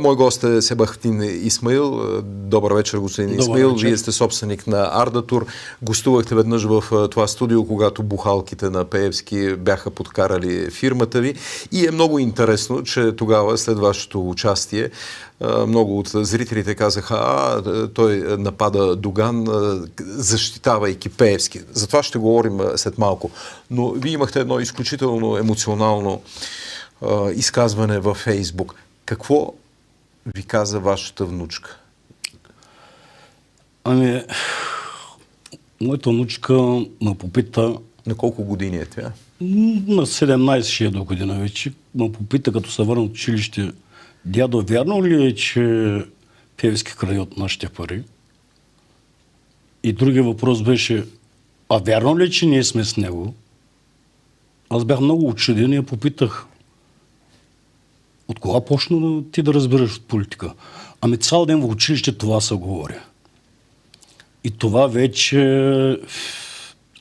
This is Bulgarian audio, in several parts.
Мой гост е Себахтин Исмаил. Добър вечер, господин Исмаил. Вечер. Вие сте собственик на Ардатур. Гостувахте веднъж в това студио, когато бухалките на Пеевски бяха подкарали фирмата ви. И е много интересно, че тогава, след вашето участие, много от зрителите казаха, той напада Доган, защитавайки Пеевски. За това ще говорим след малко. Но вие имахте едно изключително емоционално изказване във Фейсбук. Какво ви каза вашата внучка? Моята внучка ме попита... На колко години е тя? На 17 до година вече. Ме попита, като се върна от училище: дядо, вярно ли е, че Пеевски краде от нашите пари? И другия въпрос беше: а вярно ли е, че ние сме с него? Аз бях много учуден и я попитах: от кога почна ти да разбираш от политика? Ами цял ден в училище това се говори. И това вече,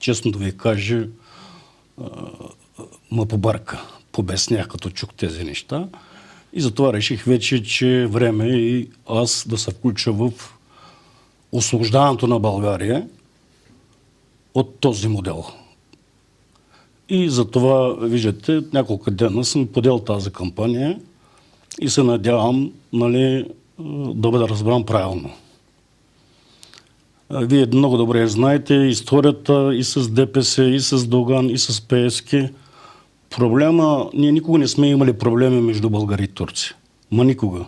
честно да ви кажа, ме побърка. Побеснях, като чух тези неща. И затова реших вече, че е време и аз да се включа в освобождаването на България от този модел. И затова, виждате, няколко дена съм подел тази кампания и се надявам, да бъда разбран правилно. Вие много добре знаете историята и с ДПС, и с Доган, и с Пеевски. Проблема, ние никога не сме имали проблеми между българи и турци. Ма никога.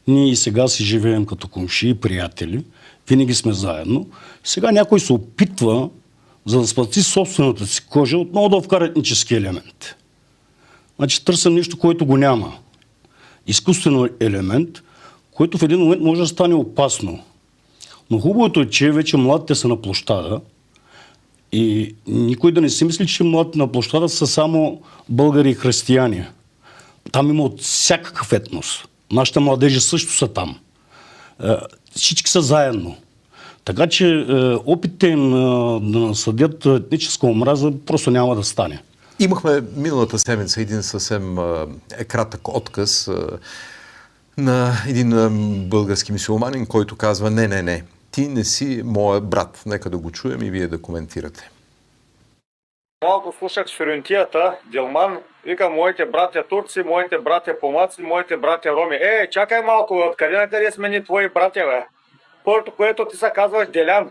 Ние и сега си живеем като комши и приятели. Винаги сме заедно. Сега някой се опитва, за да спаси собствената си кожа, отново да вкара етнически елемент. Значи търсим нещо, което го няма. Изкуствен елемент, който в един момент може да стане опасно. Но хубавото е, че вече младите са на площада и никой да не си мисли, че младите на площада са само българи и християни. Там има от всякакъв етнос. Нашите младежи също са там. Всички са заедно. Така че опитите им да насъдят етническа омраза просто няма да стане. Имахме миналата седмица един съвсем кратък отказ на един български мюсюлманин, който казва: не, ти не си моя брат. Нека да го чуем и вие да коментирате. Малко слушах ширинтията, Дилман, вика: моите братя турци, моите братя помаци, моите братя роми. Чакай малко, откъде на къде сме ни твои братя, бе? Първото, което ти се казваш Делян.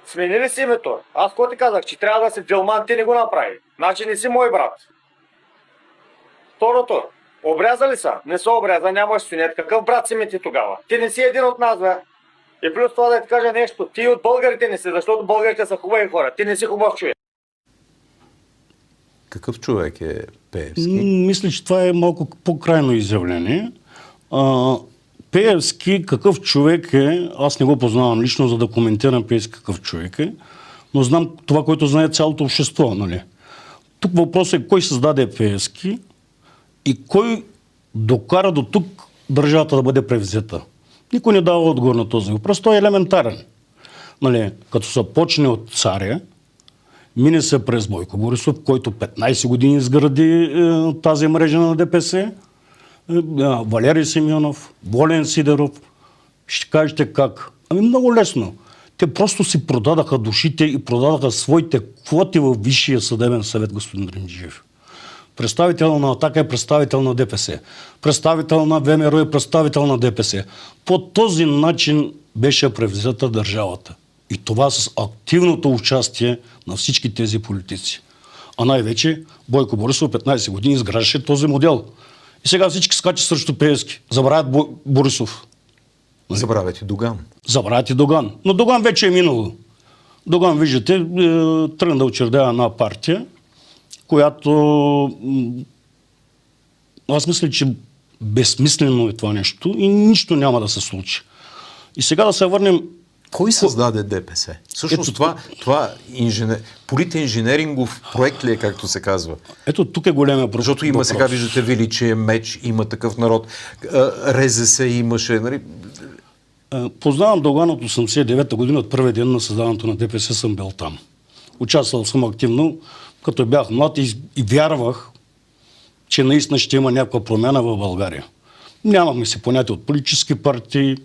Смени ли си името? Аз какво ти казах? Че трябва да си Дилман, ти не го направи. Значи не си мой брат. Второто, обряза ли са? Не са обряза, нямаш синет. Какъв брат си ми ти тогава? Ти не си един от нас, бе. И плюс това да ти кажа нещо. Ти от българите не си, защото българите са хубави хора. Ти не си хубав човек. Какъв човек е Пеевски? Мисля, че това е малко по-крайно изявление. Пеевски какъв човек е, аз не го познавам лично, за да коментирам Пеевски какъв човек е, но знам това, което знае цялото общество. Нали? Тук въпросът е кой създаде Пеевски и кой докара до тук държавата да бъде превзета. Никой не дава отговор на този въпрос. Той е елементарен. Нали? Като се почне от царя, мине се през Бойко Борисов, който 15 години изгради тази мрежа на ДПС, Валерий Симеонов, Волен Сидеров. Ще кажете как? Много лесно. Те просто си продадаха душите и продадаха своите квоти във Висшия съдебен съвет, господин Римджиев. Представител на Атака е представител на ДПС. Представител на ВМРО е представител на ДПС. По този начин беше превзета държавата. И това с активното участие на всички тези политици. А най-вече Бойко Борисов 15 години изграждаше този модел. И сега всички скачат срещу Пеевски. Забравят Борисов. Забравят и Доган. Забравят и Доган. Но Доган вече е минало. Доган, виждате, тръгна да учредява една партия, която аз мисля, че безсмислено е това нещо и нищо няма да се случи. И сега да се върнем... Кой създаде ДПС? Всъщност това политинженерингов проект ли е, както се казва? Ето тук е големия въпрос. Защото има сега, виждате, Величие, Меч, има такъв народ. РЗС имаше, нали? Познавам Доган от 89-та година, от първия ден на създаването на ДПС съм бил там. Участвал съм активно, като бях млад и вярвах, че наистина ще има някаква промяна в България. Нямахме се понятие от политически партии,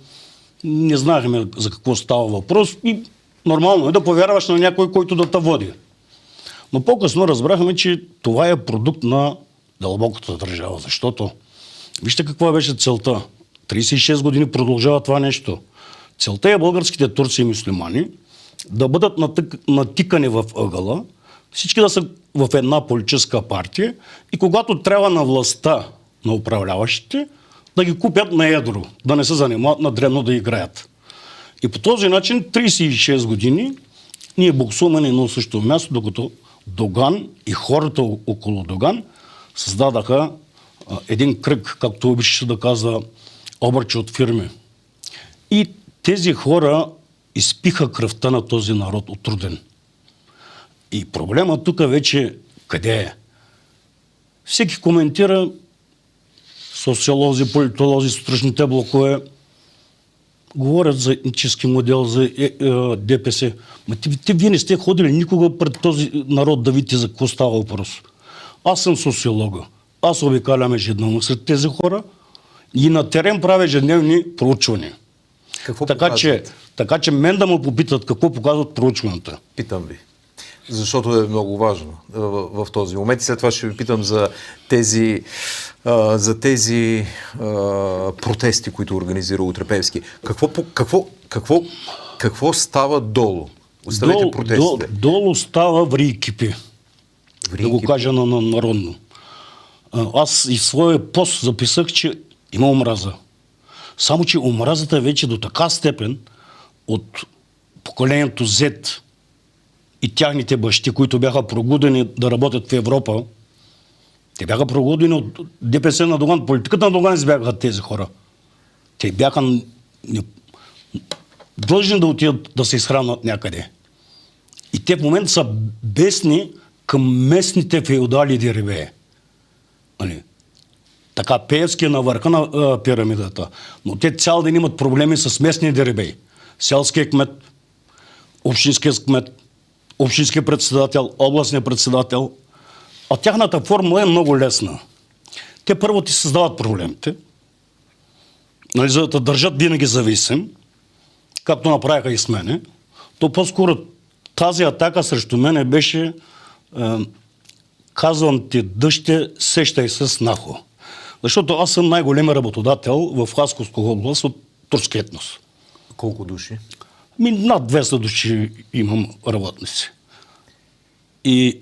не знаехме за какво става въпрос и нормално е да повярваш на някой, който да те води. Но по-късно разбрахме, че това е продукт на дълбоката държава, защото вижте каква беше целта. 36 години продължава това нещо. Целта е българските турци и мюслимани да бъдат натикани в ъгъла, всички да са в една политическа партия и когато трябва на властта на управляващите, да ги купят на едро, да не се занимават на дребно да играят. И по този начин 36 години ние боксуваме на едно също място, докато Доган и хората около Доган създадаха един кръг, както обичаше да казва, обръчи от фирми. И тези хора изпиха кръвта на този народ от Труден. И проблема тук вече къде е? Всеки коментира, социолози, политолози, сутрешните блокове, говорят за етнически модел, за ДПС. Вие не сте ходили никога пред този народ да видите за какво става въпрос. Аз съм социолога. Аз обикалям ежедневно сред тези хора и на терен правя ежедневни проучвания. Какво така че мен да му попитат какво показват проучването. Питам ви. Защото е много важно в този момент. И след това ще ви питам за тези протести, които организира Утре Пеевски. Какво става долу? Оставете протестите. Долу става врикипи. Да го кажа на народно. Аз и в своя пост записах, че има омраза. Само, че омразата е вече до така степен от поколението Z и тяхните бащи, които бяха прогудени да работят в Европа. Те бяха прогудени от ДПС на Доган. Политиката на Доган избягаха тези хора. Те бяха длъжни да отидат да се изхранват някъде. И те в момента са бесни към местните феодали и дерибеи. Така, Пеевски е на върха на пирамидата. Но те цял ден имат проблеми с местни дерибеи. Селския кмет, общинския кмет, общинския председател, областния председател. А тяхната формула е много лесна. Те първо ти създават проблемите, за да държат винаги зависим, както направиха и с мене. То по-скоро тази атака срещу мене беше казвам ти, дъще, сещай се с нахо. Защото аз съм най-големия работодател в Хасковска област от турски етнос. Колко души? Над 200 души имам работници. И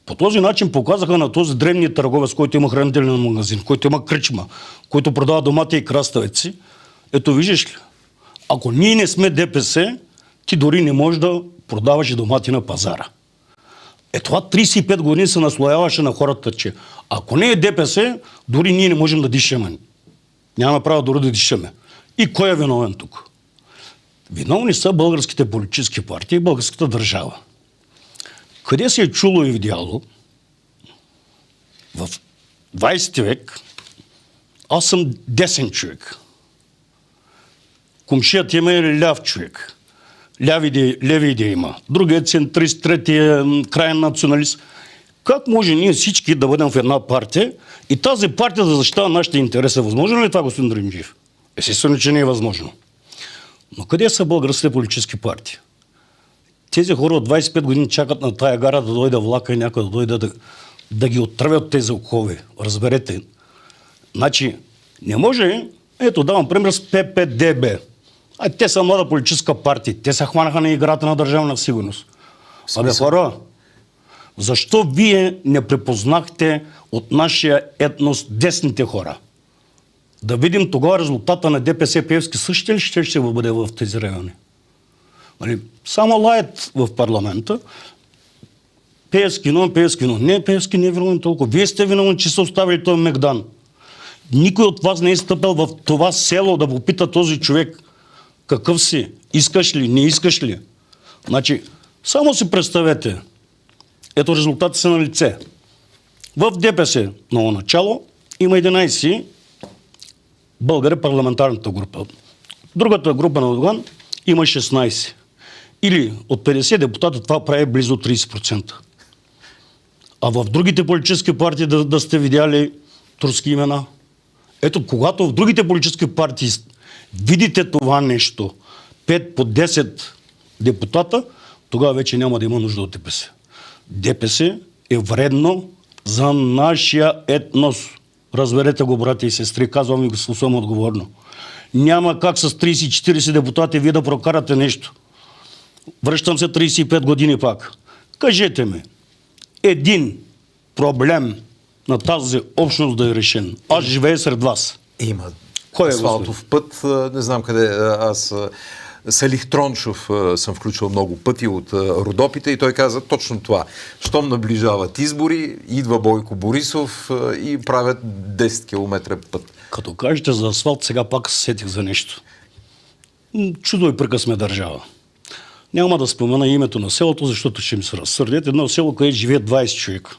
по този начин показаха на този древния търговец, който има хранителен магазин, който има кръчма, който продава домати и краставици. Ето виждаш ли, ако ние не сме ДПС, ти дори не можеш да продаваш и домати на пазара. Това 35 години се наслояваше на хората, че ако не е ДПС, дори ние не можем да дишаме. Нямаме право дори да дишаме. И кой е виновен тук? Виновни са българските политически партии и българската държава. Къде се е чуло и видяло? В 20 век аз съм десен човек. Комшият има е ляв човек. Леви идеи има. Другият центрист, третия крайен националист. Как може ние всички да бъдем в една партия и тази партия да защитава нашите интереси? Възможно ли това, господин Дримджиев? Естествено, че не е възможно. Но къде са българските политически партии? Тези хора от 25 години чакат на тая гара да дойде влака и някой да дойде да ги оттръвят тези окови. Разберете. Значи, не може, ето давам пример с ППДБ. Те са млада политическа партия. Те се хванаха на играта на държавна сигурност. Хора, защо вие не препознахте от нашия етнос десните хора? Да видим тогава резултата на ДПС Пеевски същия ли ще бъде в тези райони? Само лаят в парламента. Пеевски, но не, Пеевски не е виновен толкова. Вие сте виновни, че са оставили този Мегдан. Никой от вас не е стъпил в това село да попита този човек какъв си, искаш ли, не искаш ли. Значи, само си представете, ето резултатите са на лице. В ДПС ново начало има 11 българи парламентарната група. Другата група на Доган има 16. Или от 50 депутата това прави близо 30%. А в другите политически партии да сте видяли турски имена. Ето, когато в другите политически партии видите това нещо, 5 по 10 депутата, тогава вече няма да има нужда от ДПС. ДПС е вредно за нашия етнос. Разберете го, брати и сестри, казвам ви го съвсем отговорно. Няма как с 30-40 депутати вие да прокарате нещо. Връщам се 35 години пак. Кажете ми, един проблем на тази общност да е решен. Аз живея сред вас. Има. Кой е асфалтов път, не знам къде. Аз Салих Троншов съм включил много пъти от Родопите и той каза точно това. Щом наближават избори, идва Бойко Борисов и правят 10 км път. Като кажете за асфалт, сега пак се сетих за нещо. Чудо и пръка сме държава. Няма да спомена името на селото, защото ще ми се разсърдят. Едно село, където живеят 20 човека.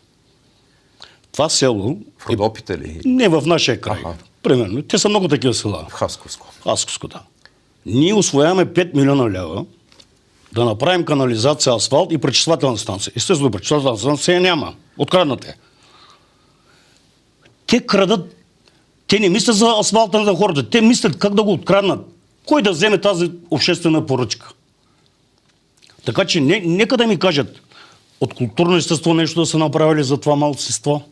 Това село... В Родопите ли? Не, в нашия край. Примерно. Те са много такива села. В Хасковско. Хасковско, да. Ние усвояваме 5 милиона лева да направим канализация, асфалт и пречиствателна станция. Естествено, пречиствателна станция няма. Откраднат е. Те крадат. Те не мислят за асфалта на хората. Те мислят как да го откраднат. Кой да вземе тази обществена поръчка? Така че нека да ми кажат от културно естество нещо да са направили за това малцинство.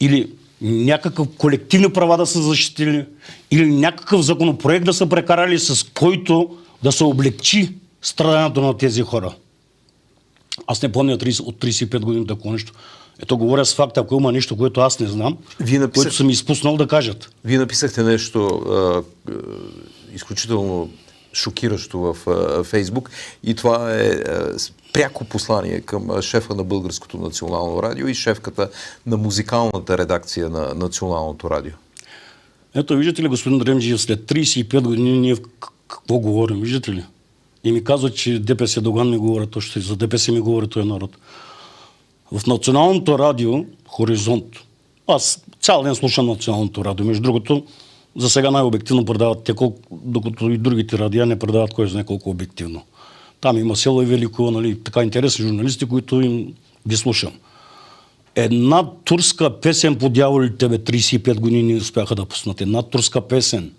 Или някакъв колективни права да са защитили, или някакъв законопроект да са прекарали, с който да се облегчи страданието на тези хора. Аз не помня от 35 години такова нещо. Ето говоря с факта, ако има нещо, което аз не знам, което съм изпуснал да кажат. Вие написахте нещо изключително шокиращо в Фейсбук и това е пряко послание към шефа на Българското национално радио и шефката на музикалната редакция на Националното радио. Ето, виждате ли, господин Дремджиев, след 35 години ние какво говорим, виждате ли? И ми казват, че ДПС Доган ми говорят, още за ДПС ми говори този народ. В Националното радио Хоризонт, аз цял ден слушам Националното радио, между другото, за сега най-обективно предават те, докато и другите радиа не предават кой знае колко обективно. Там има Село и Велико, нали, така интересни журналисти, които им ги слушам. Една турска песен по дяволите, 35 години не успяха да пуснат. Една турска песен.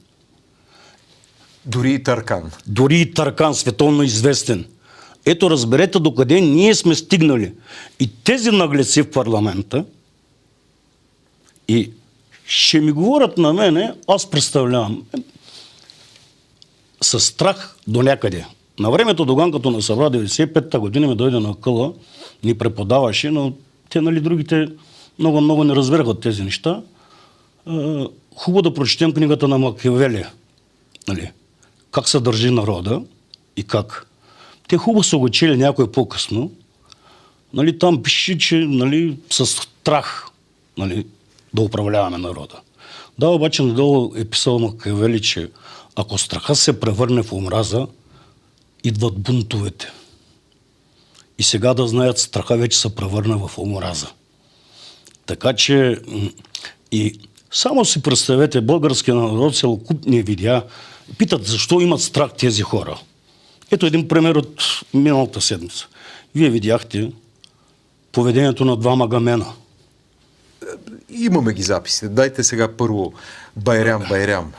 Дори и Таркан. Дори и Таркан, световно известен. Ето разберете докъде ние сме стигнали. И тези наглеци в парламента и ще ми говорят на мене, аз представлявам със страх до някъде. На времето Доган, като не събра 95-та година, ми дойде на къла, ни преподаваше, но те, нали, другите много не разбираха от тези неща. Хубаво да прочетем книгата на Макиавели. Нали, как се държи народа и как. Те хубаво са го чели някой по-късно. Нали, там пише, че, нали, със страх, нали, да управляваме народа. Да, обаче надолу е писал Макиавели, че ако страха се превърне в омраза, идват бунтовете. И сега да знаят, страха вече се превърна в омраза. Така че и само си представете, българския народ целокупни видеа питат защо имат страх тези хора. Ето един пример от миналата седмица. Вие видяхте поведението на два магамена. Имаме ги записи. Дайте сега първо Байрам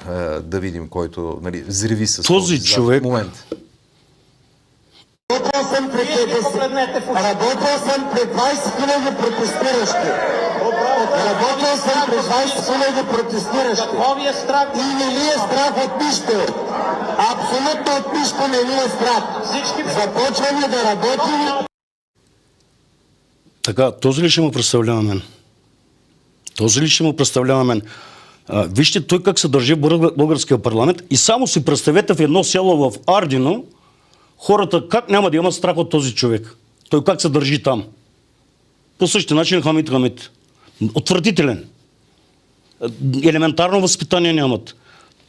да видим, който, нали, взриви с този човек. Момент. Работил съм пред 20 хиляди протестиращи. Работил съм пред 20 хиляди протестиращи. И не ли е страх от нищо. Абсолютно от нищо не ли е страх. Започваме да работим. Така, този ли ще му представлява мен? Този ли ще му представлява мен? Вижте той как се държи в българския парламент и само си представете в едно село в Ардино, хората как няма да имат страх от този човек. Той как се държи там. По същия начин Хамид. Отвратителен. Елементарно възпитание нямат.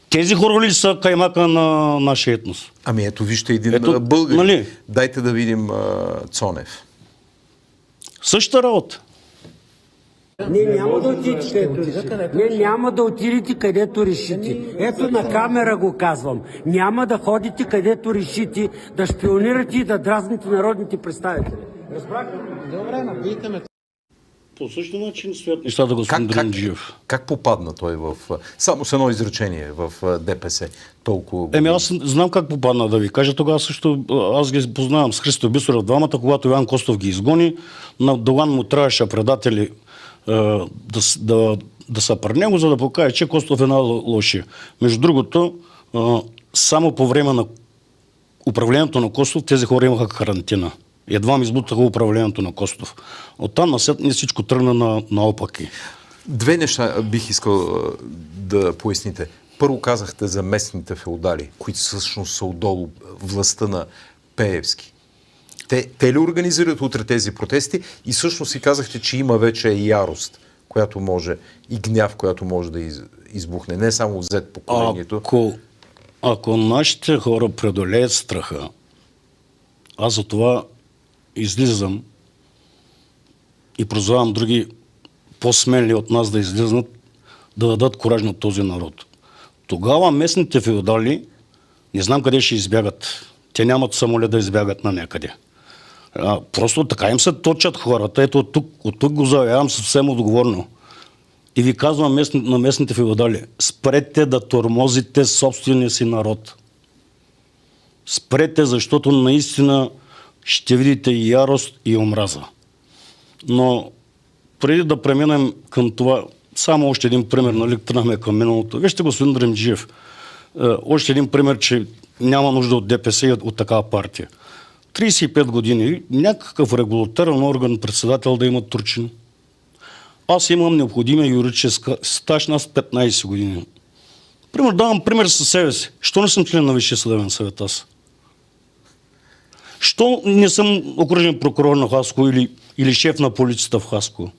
Тези хора ли са каймака на нашия етнос? Ами ето, вижте един българин. Нали? Дайте да видим Цонев. Същата работа. Не, няма да отидете където решите. Не, няма да отидете където решите. Ето на камера го казвам. Няма да ходите където решите, да шпионирате и да дразните народните представители. Разбрахте? Добре, напийте ме. По същия начин стоят нещата, господин Дренджиев. Как попадна той само с едно изречение в ДПС? Толкова... Аз знам как попадна, да ви кажа. Тогава също аз ги познавам с Христо Бисеров двамата, когато Иван Костов ги изгони. На Доган му трябваше предатели да са при него, за да покаже, че Костов е лошия. Между другото, само по време на управлението на Костов тези хора имаха карантина. Едва ми избутаха управлението на Костов. Оттам насетне всичко тръгна наопаки. Две неща бих искал да поясните. Първо казахте за местните феодали, които всъщност са отдолу властта на Пеевски. Те ли организират утре тези протести и всъщност си казахте, че има вече ярост, която може и гняв, която може да избухне. Не само в Z поколението. Ако нашите хора преодолеят страха, аз за това излизам и призовавам други по-смели от нас да излизнат, да дадат кураж на този народ. Тогава местните феодали не знам къде ще избягат. Те нямат самолет да избягат на някъде. Просто така им се точат хората. Ето от тук го заявявам съвсем отговорно. И ви казвам на местните феодали, спрете да тормозите собствения си народ. Спрете, защото наистина ще видите и ярост и омраза. Но преди да преминем към това, само още един пример, нали, тръгнахме към миналото. Вижте, господин Дренджиев, още един пример, че няма нужда от ДПС и от такава партия. 35 години някакъв регулаторен орган, председател да има турчин. Аз имам необходимия юридическа стаж на 15 години. Давам пример със себе си. Що не съм член на Висшия съдебен съвет аз? Що не съм окръжен прокурор на Хасково или шеф на полицията в Хасково?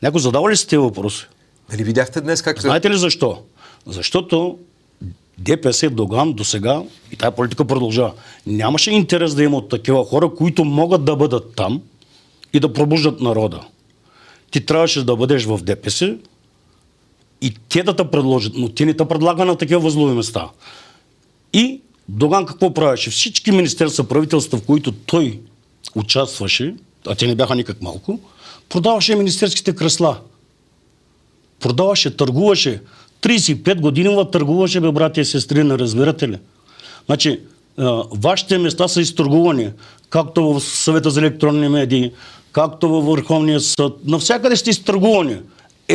Някой задава ли си тези въпроси? Нали видяхте днес как... Знаете ли защо? Защото ДПС Доган до сега, и тая политика продължава, нямаше интерес да има от такива хора, които могат да бъдат там и да пробуждат народа. Ти трябваше да бъдеш в ДПС и те да те предложат, но ти не те предлага на такива възлови места. И Доган какво правеше? Всички министерства, правителства, в които той участваше, а те не бяха никак малко, продаваше министерските кресла. Продаваше, търгуваше. 35 години търгуваше, бе, братя и сестри, не разбирате ли? Значи, вашите места са изтъргувани, както в Съвета за електронни медии, както във Върховния съд. Навсякъде сте изтъргувани.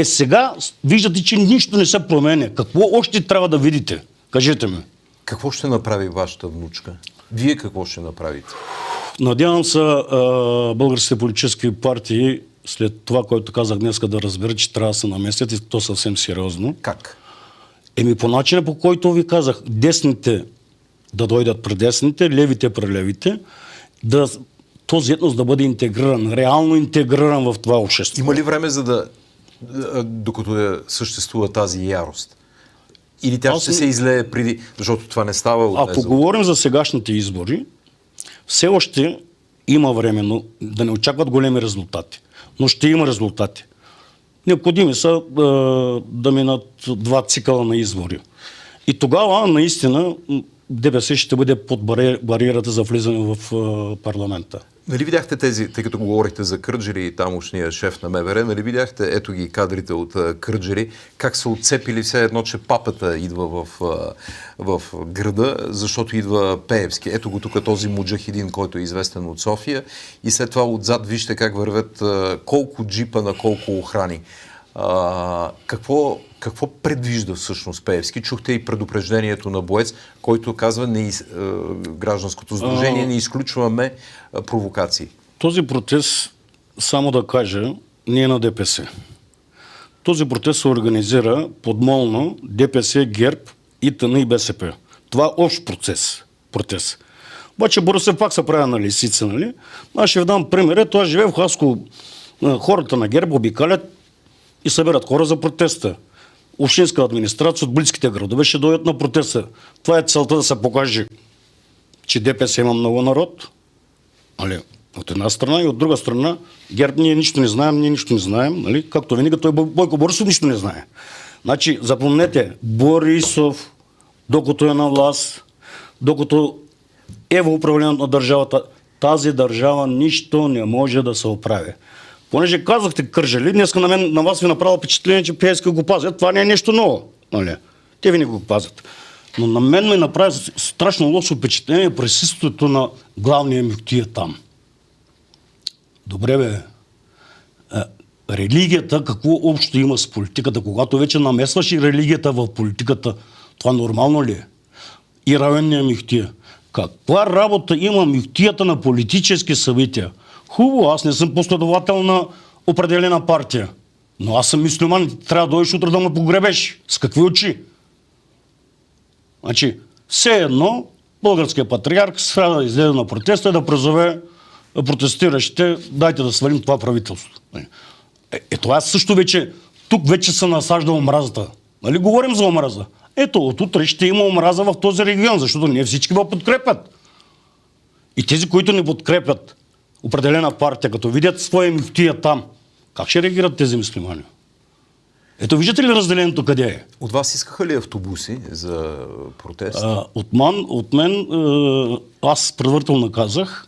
Сега виждате, че нищо не се променя. Какво още трябва да видите? Кажете ми. Какво ще направи вашата внучка? Вие какво ще направите? Надявам се българските политически партии след това, което казах днес, да разберат, че трябва да се наместят и то съвсем сериозно. Как? По начина, по който ви казах, десните да дойдат при десните, левите при левите, този етнос да бъде интегриран, реално интегриран в това общество. Има ли време докато съществува тази ярост? Или тя ще се излее преди, защото това не става от Ако говорим за сегашните избори, все още има време, но да не очакват големи резултати. Но ще има резултати. Необходими са да минат 2 цикъла на избори. И тогава наистина ДПС ще бъде под бариерата за влизане в парламента. Нали видяхте тъй като говорихте за Кърджали и тамошния шеф на МВР, нали видяхте, ето ги кадрите от Кърджали, как са отцепили все едно, че папата идва в града, защото идва Пеевски. Ето го тук този муджахидин, който е известен от София, и след това отзад вижте как вървят колко джипа на колко охрани. Какво предвижда всъщност Пеевски? Чухте и предупреждението на Боец, който казва гражданското сдружение, не изключваме провокации. Този протест, само да кажа, не е на ДПС. Този протест се организира подмолно ДПС, ГЕРБ, ИТН и БСП. Това е общ протест. Обаче Борисов пак се прави на лисица, нали? Аз ще ви дам пример. Ето аз живея в Хасково. Хората на ГЕРБ обикалят и събират хора за протеста. Общинска администрация от близките градове ще дойдат на протеста. Това е целта, да се покаже, че ДПС има много народ. От една страна, и от друга страна ГЕРБ ние нищо не знаем. Нали? Както винаги, той Бойко Борисов нищо не знае. Значи, запомнете, Борисов, докато е на власт, докато е в управлението на държавата, тази държава нищо не може да се оправи. Понеже казахте Кърджали, днеска на вас ви направи впечатление, че Пеевски го пазят. Това не е нещо ново. Нали? Те винаги го пазят. Но на мен ме направи страшно лошо впечатление присъствието на главния мюфтия там. Добре бе, религията какво общо има с политиката? Когато вече намесваш и религията в политиката, това нормално ли е? И районния мюфтия. Каква работа има мюфтията на политически събития? Хубаво, аз не съм последовател на определена партия. Но аз съм мюсюлман, трябва да дойдеш утре да ме погребеш. С какви очи? Значи, все едно българският патриарх трябва да излезе на протеста и да призове протестиращите, дайте да свалим това правителство. Това също вече, тук вече се насажда омразата. Нали говорим за омраза? Ето, от утре ще има омраза в този регион, защото не всички го подкрепят. И тези, които не подкрепят определена партия, като видят своя мюфтия там, как ще реагират тези мюсюлмани? Ето, виждате ли разделението къде е? От вас искаха ли автобуси за протест? От мен, аз предварително казах,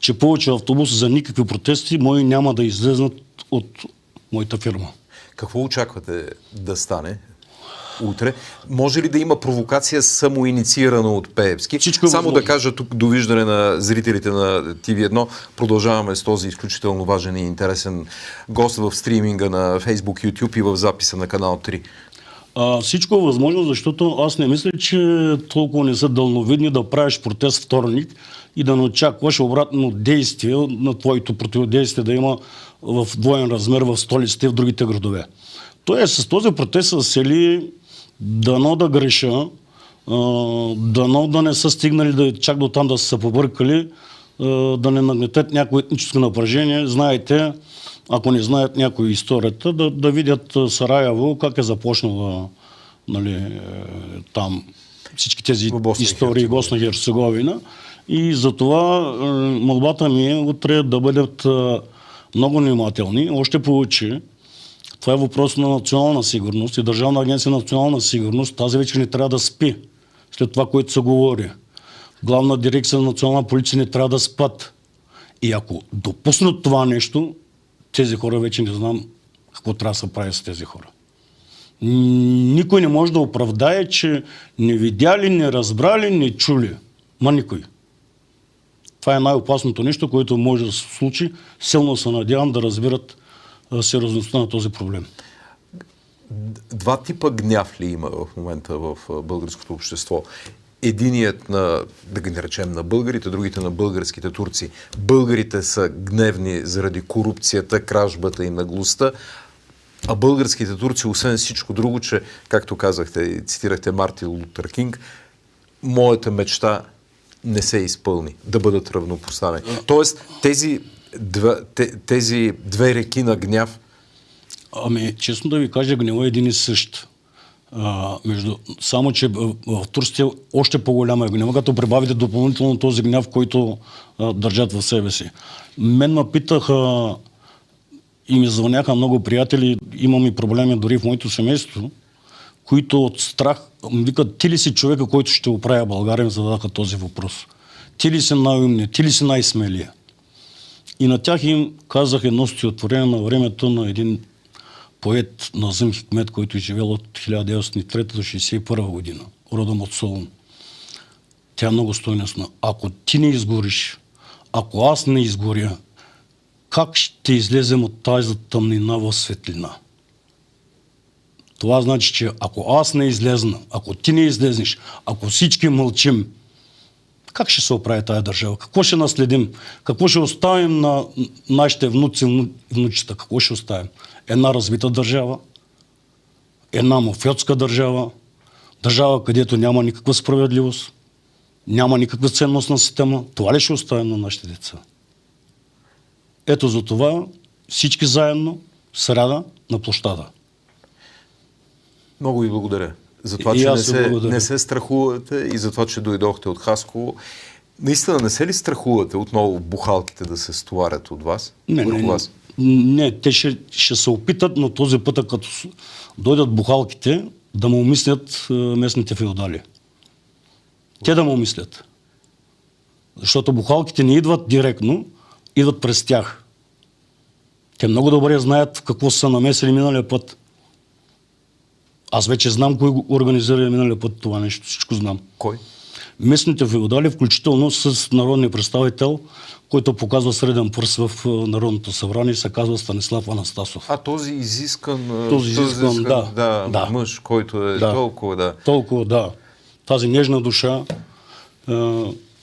че повече автобуси за никакви протести мои няма да излезнат от моята фирма. Какво очаквате да стане утре? Може ли да има провокация самоинициирана от Пеевски? Само да кажа тук довиждане на зрителите на TV1. Продължаваме с този изключително важен и интересен гост в стриминга на Facebook, YouTube и в записа на канал 3. Всичко е възможно, защото аз не мисля, че толкова не са дълновидни да правиш протест вторник и да не очакваш обратно действие на твоето противодействие да има в двоен размер в столиците и в другите градове. Тоест, с този протест са сели дано да греша, дано да не са стигнали чак до там да са побъркали, да не нагнетят някакво етническо напрежение. Знаете, ако не знаят някои историята, да видят Сараево, как е започнала нали, там всички тези истории в Босна и Херцеговина. И затова молбата ми е утре да бъдат много внимателни. Още повече, това е въпрос на национална сигурност и Държавна агенция на национална сигурност тази вечер не трябва да спи след това, което се говори. Главна дирекция на национална полиция не трябва да спят. И ако допуснат това нещо, тези хора вече не знам какво трябва да се прави с тези хора. Никой не може да оправдае, че не видяли, не разбрали, не чули. Ма никой. Това е най-опасното нещо, което може да се случи. Силно се надявам да разбират сериозността на този проблем. Два типа гняв ли има в момента в българското общество? Единият на, да ги наречем, на българите, другите на българските турци. Българите са гневни заради корупцията, кражбата и наглостта, а българските турци, освен всичко друго, че, както казахте и цитирахте Мартин Лутер Кинг, моята мечта не се изпълни, да бъдат равнопоставени. Тоест, тези две реки на гняв. Честно да ви кажа, гнева е един и същ. Само, че в Турция още по-голяма е гнева, като прибавите допълнително този гняв, който държат в себе си. Мен ме питаха и ми звъняха много приятели, имам и проблеми дори в моето семейство, които от страх викат, ти ли си човека, който ще оправя България, ми зададаха този въпрос. Ти ли си най-умният, ти ли си най-смелия? И на тях им казах едно стихотворение на времето на един поет Назим Хикмет, който е живел от 1903 до 1961 година, родом от Солун. Тя е много стойностна. Ако ти не изгориш, ако аз не изгоря, как ще излезем от тази тъмнина в светлина? Това значи, че ако аз не излезна, ако ти не излезнеш, ако всички мълчим, как ще се оправи тази държава? Какво ще наследим? Какво ще оставим на нашите внуци и внучета? Какво ще оставим? Една развита държава, една мафиотска държава, държава, където няма никаква справедливост, няма никаква ценностна система. Това ли ще оставим на нашите деца? Ето за това всички заедно сряда на площада. Много ви благодаря. За това, че не се страхувате и за това, че дойдохте от Хасково. Наистина не се ли страхувате отново бухалките да се стоварят от вас? Не, те ще се опитат, но този път, като дойдат бухалките, да му умислят местните феодали. Те да му умислят. Защото бухалките не идват директно, идват през тях. Те много добре знаят в какво са намесили миналия път. Аз вече знам кой го организира миналия път това нещо. Всичко знам. Кой? Местните феодали, включително с народния представител, който показва среден пръст в Народното събрание, се казва Станислав Анастасов. Този изискан, да. мъж, който е толкова, да. Толкова, да. Тази нежна душа,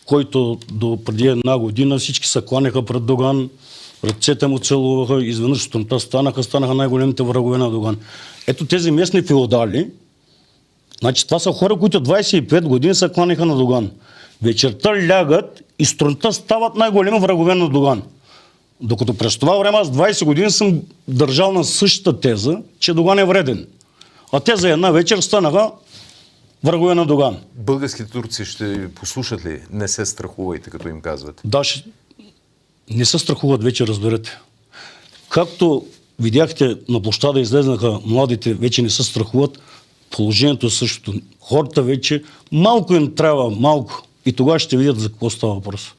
който до преди една година всички се кланяха пред Доган, ръцете му целуваха, изведнъж сутринта станаха най-големите врагове на Доган. Ето тези местни феодали, значи това са хора, които 25 години се кланяха на Доган. Вечерта лягат и сутринта стават най-големи врагове на Доган. Докато през това време аз 20 години съм държал на същата теза, че Доган е вреден. А те за една вечер станаха врагове на Доган. Българските турци ще ви послушат ли? Не се страхувайте, като им казвате. Да, не се страхуват вече, разберете. Както видяхте, на площада излезнаха младите, вече не се страхуват, положението е същото. Хората вече малко им трябва, малко. И тогава ще видят за какво става въпрос.